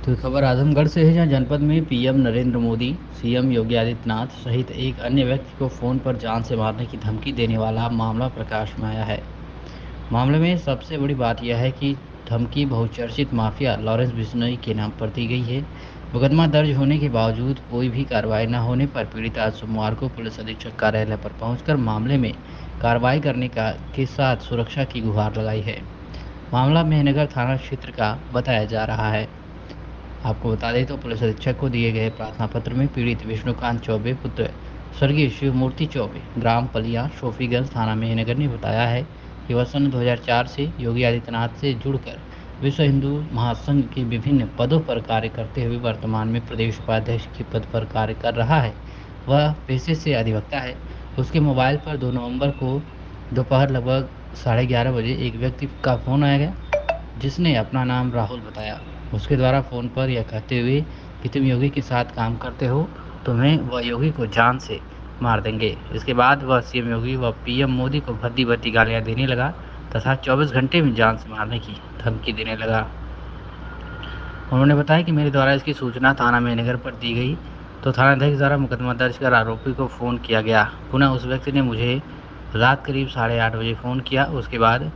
तो खबर आजमगढ़ से है, जहां जनपद में पीएम नरेंद्र मोदी, सीएम योगी आदित्यनाथ सहित एक अन्य व्यक्ति को फोन पर जान से मारने की धमकी देने वाला मामला प्रकाश में आया है। मामले में सबसे बड़ी बात यह है कि धमकी बहुचर्चित माफिया लॉरेंस बिश्नोई के नाम पर दी गई है। मुकदमा दर्ज होने के बावजूद कोई भी कार्रवाई न होने पर पीड़ित आज सोमवार को पुलिस अधीक्षक कार्यालय पर पहुंचकर मामले में कार्रवाई करने के साथ सुरक्षा की गुहार लगाई है। मामला मेहनगर थाना क्षेत्र का बताया जा रहा है। आपको बता दें तो पुलिस अधीक्षक को दिए गए प्रार्थना पत्र में पीड़ित विष्णुकांत चौबे पुत्र स्वर्गीय शिवमूर्ति चौबे, ग्राम पलिया, शोफीगंज, थाना मेहनगर ने बताया है कि वह सन 2004 से योगी आदित्यनाथ से जुड़कर विश्व हिंदू महासंघ के विभिन्न पदों पर कार्य करते हुए वर्तमान में प्रदेश उपाध्यक्ष के पद पर कार्य कर रहा है। वह पेशे से अधिवक्ता है। उसके मोबाइल पर 2 नवंबर को दोपहर लगभग 11:30 बजे एक व्यक्ति का फोन आया गया, जिसने अपना नाम राहुल बताया। उसके द्वारा फ़ोन पर यह कहते हुए कि तुम योगी के साथ काम करते हो, तुम्हें वह योगी को जान से मार देंगे। इसके बाद वह सीएम योगी व पीएम मोदी को भद्दी-भद्दी गालियाँ देने लगा तथा 24 घंटे में जान से मारने की धमकी देने लगा। उन्होंने बताया कि मेरे द्वारा इसकी सूचना थाना मेहनगर पर दी गई तो थानाध्यक्ष द्वारा मुकदमा दर्ज कर आरोपी को फ़ोन किया गया। पुनः उस व्यक्ति ने मुझे रात करीब 8:30 बजे फ़ोन किया। उसके बाद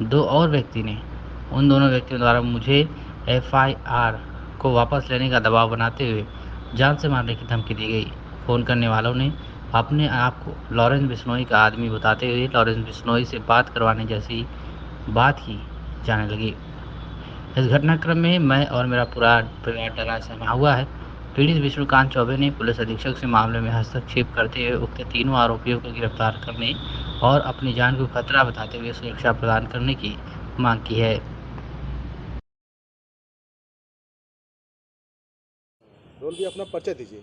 2 और व्यक्ति ने उन दोनों व्यक्तियों द्वारा मुझे एफआईआर को वापस लेने का दबाव बनाते हुए जान से मारने की धमकी दी गई। फ़ोन करने वालों ने अपने आप को लॉरेंस बिश्नोई का आदमी बताते हुए लॉरेंस बिश्नोई से बात करवाने जैसी बात की जाने लगी। इस घटनाक्रम में मैं और मेरा पूरा परिवार डरा सहमा हुआ है। पीड़ित विष्णुकांत चौबे ने पुलिस अधीक्षक से मामले में हस्तक्षेप करते हुए उक्त तीनों आरोपियों को गिरफ्तार करने और अपनी जान को खतरा बताते हुए सुरक्षा प्रदान करने की मांग की है। रोल भी अपना परिचय दीजिए।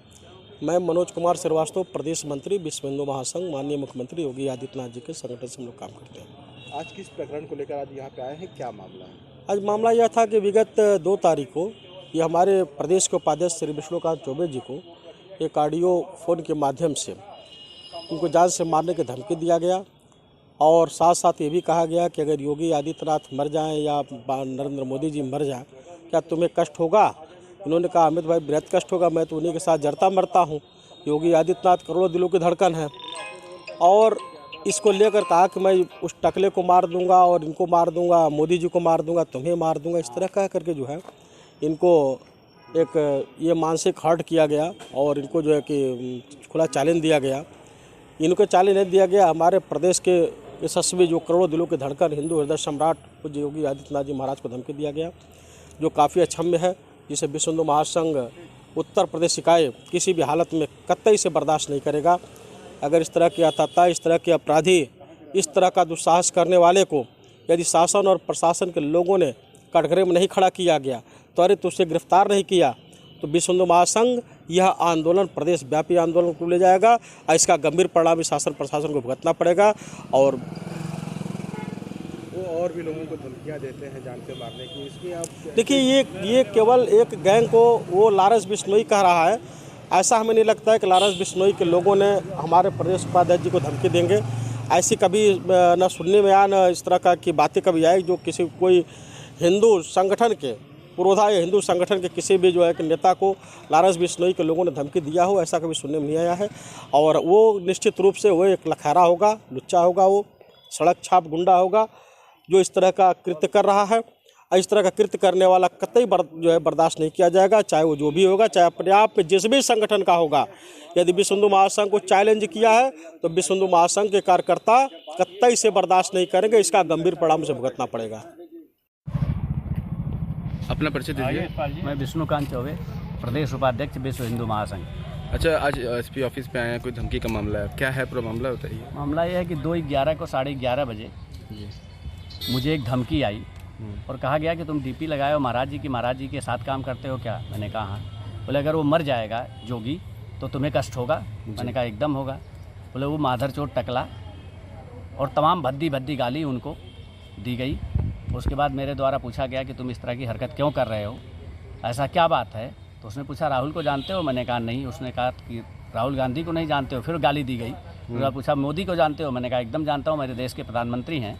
मैं मनोज कुमार श्रीवास्तव, प्रदेश मंत्री, विश्व हिंदू महासंघ, माननीय मुख्यमंत्री योगी आदित्यनाथ जी के संगठन से हम लोग काम करते हैं। आज किस प्रकरण को लेकर आज यहाँ पे आए हैं, क्या मामला है? आज मामला यह था कि विगत 2 तारीख को ये हमारे प्रदेश के उपाध्यक्ष श्री विष्णुकांत चौबे जी को एक ऑडियो फ़ोन के माध्यम से उनको जान से मारने की धमकी दिया गया और साथ साथ ये भी कहा गया कि अगर योगी आदित्यनाथ मर जाएं या नरेंद्र मोदी जी मर जाएं, क्या तुम्हें कष्ट होगा? इन्होंने कहा, अमित भाई बेहद कष्ट होगा, मैं तो उन्हीं के साथ जरता मरता हूँ। योगी आदित्यनाथ करोड़ों दिलों की धड़कन है। और इसको लेकर कहा कि मैं उस टकले को मार दूंगा और इनको मार दूंगा, मोदी जी को मार दूंगा, तुम्हें मार दूंगा, इस तरह कह करके जो है इनको एक ये मानसिक हर्ट किया गया और इनको जो है कि खुला चैलेंज दिया गया। इनको चैलेंज नहीं दिया गया, हमारे प्रदेश के यशस्वी जो करोड़ों दिलों के धड़कन हिंदू हृदय सम्राट पूज्य योगी आदित्यनाथ जी महाराज को धमकी दिया गया, जो काफ़ी अक्षम्य है, जिसे विश्व हिंदू महासंघ उत्तर प्रदेश इकाई किसी भी हालत में कतई से बर्दाश्त नहीं करेगा। अगर इस तरह की आतता, इस तरह के अपराधी, इस तरह का दुस्साहस करने वाले को यदि शासन और प्रशासन के लोगों ने कटघरे में नहीं खड़ा किया गया, त्वरित उसे गिरफ्तार नहीं किया, तो विश्व हिंदू महासंघ यह आंदोलन प्रदेश व्यापी आंदोलन को ले जाएगा और इसका गंभीर परिणाम शासन प्रशासन को भुगतना पड़ेगा। और भी लोगों को धमकियां देते हैं जान से मारने की, इसमें आप देखिए, ये केवल एक गैंग को वो लॉरेंस बिश्नोई कह रहा है। ऐसा हमें नहीं लगता है कि लॉरेंस बिश्नोई के लोगों ने हमारे प्रदेश उपाध्यक्ष जी को धमकी देंगे। ऐसी कभी न सुनने में आया, न इस तरह का की बातें कभी आई जो किसी कोई हिंदू संगठन के पुरोधा या हिंदू संगठन के किसी भी जो है कि नेता को लॉरेंस बिश्नोई के लोगों ने धमकी दिया हो, ऐसा कभी सुनने में नहीं आया है। और वो निश्चित रूप से वो एक लखैरा होगा, लुच्चा होगा, वो सड़क छाप गुंडा होगा जो इस तरह का कृत्य कर रहा है। इस तरह का कृत्य करने वाला कतई जो है बर्दाश्त नहीं किया जाएगा, चाहे वो जो भी होगा, चाहे अपने आप में जिस भी संगठन का होगा। यदि विश्व हिंदू महासंघ को चैलेंज किया है तो विश्व हिंदू महासंघ के कार्यकर्ता कतई से बर्दाश्त नहीं करेंगे, इसका गंभीर परिणाम से भुगतना पड़ेगा। अपना परिचय दीजिए। मैं विष्णुकांत चौबे, प्रदेश उपाध्यक्ष विश्व हिंदू महासंघ। अच्छा, आज एसपी ऑफिस पे आए हैं, कोई धमकी का मामला है, क्या है पूरा मामला बताइए। मामला ये है कि 2/11 को 11:30 बजे मुझे एक धमकी आई और कहा गया कि तुम डीपी लगाए हो महाराज जी के साथ काम करते हो क्या? मैंने कहा हाँ। बोले अगर वो मर जाएगा जोगी तो तुम्हें कष्ट होगा? मैंने कहा एकदम होगा। बोले वो माधर चोट टकला और तमाम भद्दी गाली उनको दी गई। उसके बाद मेरे द्वारा पूछा गया कि तुम इस तरह की हरकत क्यों कर रहे हो, ऐसा क्या बात है? तो उसने पूछा राहुल को जानते हो? मैंने कहा नहीं। उसने कहा कि राहुल गांधी को नहीं जानते हो? फिर गाली दी गई। उसने पूछा मोदी को जानते हो? मैंने कहा एकदम जानता हूँ, मेरे देश के प्रधानमंत्री हैं।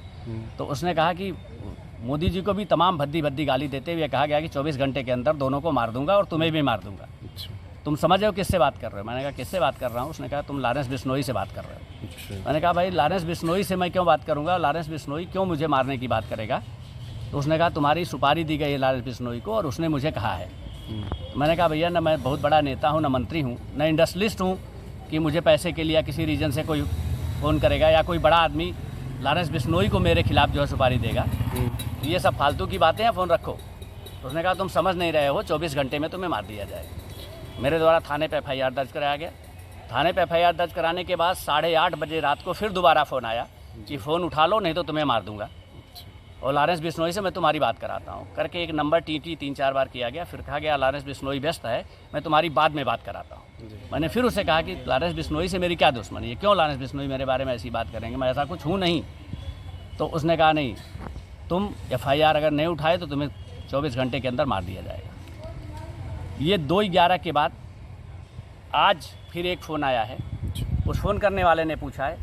तो उसने कहा कि मोदी जी को भी तमाम भद्दी भद्दी गाली देते हुए कहा गया कि 24 घंटे के अंदर दोनों को मार दूंगा और तुम्हें भी मार दूंगा। अच्छा तुम समझ रहे हो किससे बात कर रहे हो? मैंने कहा किससे बात कर रहा हूँ? उसने कहा तुम लॉरेंस बिश्नोई से बात कर रहे हो। अच्छा मैंने कहा भाई लॉरेंस बिश्नोई से मैं क्यों बात करूँगा? लॉरेंस बिश्नोई क्यों मुझे मारने की बात करेगा? तो उसने कहा तुम्हारी सुपारी दी गई है लॉरेंस बिश्नोई को और उसने मुझे कहा है। मैंने कहा भैया ना मैं बहुत बड़ा नेता हूँ, ना मंत्री हूँ, ना इंडस्ट्रियलिस्ट हूँ कि मुझे पैसे के लिए या किसी रीजन से कोई फ़ोन करेगा या कोई बड़ा आदमी लॉरेंस बिश्नोई को मेरे खिलाफ जो है सुपारी देगा। ये सब फालतू की बातें हैं, फ़ोन रखो। तो उसने कहा तुम समझ नहीं रहे हो, 24 घंटे में तुम्हें मार दिया जाएगा। मेरे द्वारा थाने पे FIR दर्ज कराया गया। थाने पे FIR दर्ज कराने के बाद 8:30 बजे रात को फिर दोबारा फ़ोन आया कि फ़ोन उठा लो नहीं तो तुम्हें मार दूंगा और लॉरेंस बिश्नोई से मैं तुम्हारी बात कराता हूँ करके एक नंबर TT 3-4 बार किया गया। फिर कहा गया लॉरेंस बिश्नोई व्यस्त है, मैं तुम्हारी बाद में बात कराता हूँ। मैंने फिर उससे कहा कि लॉरेंस बिश्नोई से मेरी क्या दुश्मनी है, क्यों लॉरेंस बिश्नोई मेरे बारे में ऐसी बात करेंगे, मैं ऐसा कुछ हूँ नहीं। तो उसने कहा नहीं, तुम FIR अगर नहीं उठाए तो तुम्हें 24 घंटे के अंदर मार दिया जाएगा। ये 2:11 के बाद आज फिर एक फ़ोन आया है। उस फ़ोन करने वाले ने पूछा है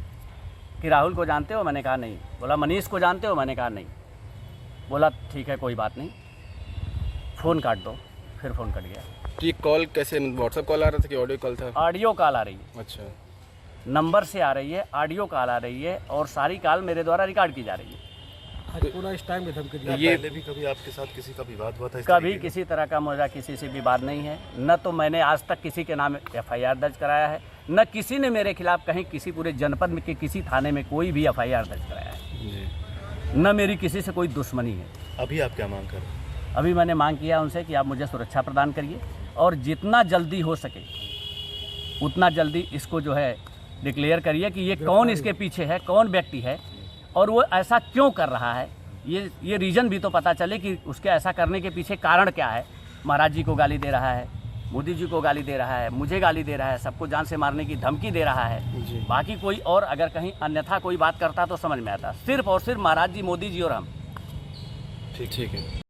कि राहुल को जानते हो? मैंने कहा नहीं। बोला मनीष को जानते हो? मैंने कहा नहीं। बोला ठीक है कोई बात नहीं, फ़ोन काट दो। फिर फ़ोन कट गया। तो ये कॉल कैसे, व्हाट्सएप कॉल आ रहा था कि ऑडियो कॉल था? ऑडियो कॉल आ रही है, अच्छा नंबर से आ रही है, ऑडियो कॉल आ रही है और सारी कॉल मेरे द्वारा रिकॉर्ड की जा रही है। आज पूरा इस टाइम में धमकी दिया। ये पहले भी कभी आपके साथ किसी का विवाद हुआ था? कभी किसी तरह का मेरा किसी से विवाद नहीं है, न तो मैंने आज तक किसी के नाम FIR दर्ज कराया है, न किसी ने मेरे खिलाफ कहीं किसी पूरे जनपद में के किसी थाने में कोई भी FIR दर्ज कराया है, जी न मेरी किसी से कोई दुश्मनी है। अभी आप क्या मांग कर रहे हैं? अभी मैंने मांग किया उनसे कि आप मुझे सुरक्षा प्रदान करिए और जितना जल्दी हो सके उतना जल्दी इसको जो है डिक्लेयर करिए कि ये कौन इसके पीछे है, कौन व्यक्ति है और वो ऐसा क्यों कर रहा है। ये रीज़न भी तो पता चले कि उसके ऐसा करने के पीछे कारण क्या है। महाराज जी को गाली दे रहा है, मोदी जी को गाली दे रहा है, मुझे गाली दे रहा है, सबको जान से मारने की धमकी दे रहा है। बाकी कोई और अगर कहीं अन्यथा कोई बात करता तो समझ में आता। सिर्फ और सिर्फ महाराज जी, मोदी जी और हम। ठीक है।